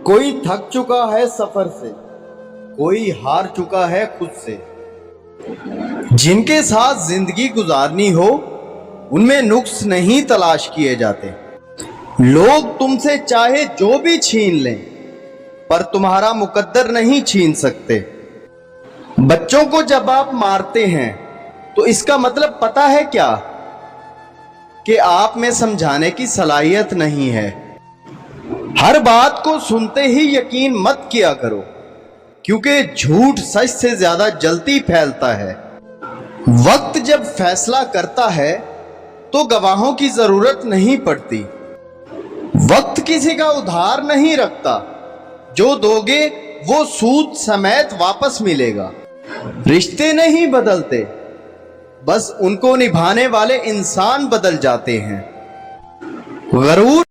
کوئی تھک چکا ہے سفر سے، کوئی ہار چکا ہے خود سے۔ جن کے ساتھ زندگی گزارنی ہو ان میں نقص نہیں تلاش کیے جاتے۔ لوگ تم سے چاہے جو بھی چھین لیں پر تمہارا مقدر نہیں چھین سکتے۔ بچوں کو جب آپ مارتے ہیں تو اس کا مطلب پتہ ہے کیا؟ کہ آپ میں سمجھانے کی صلاحیت نہیں ہے۔ ہر بات کو سنتے ہی یقین مت کیا کرو، کیونکہ جھوٹ سچ سے زیادہ جلدی پھیلتا ہے۔ وقت جب فیصلہ کرتا ہے تو گواہوں کی ضرورت نہیں پڑتی۔ وقت کسی کا ادھار نہیں رکھتا، جو دوگے وہ سود سمیت واپس ملے گا۔ رشتے نہیں بدلتے، بس ان کو نبھانے والے انسان بدل جاتے ہیں۔ غرور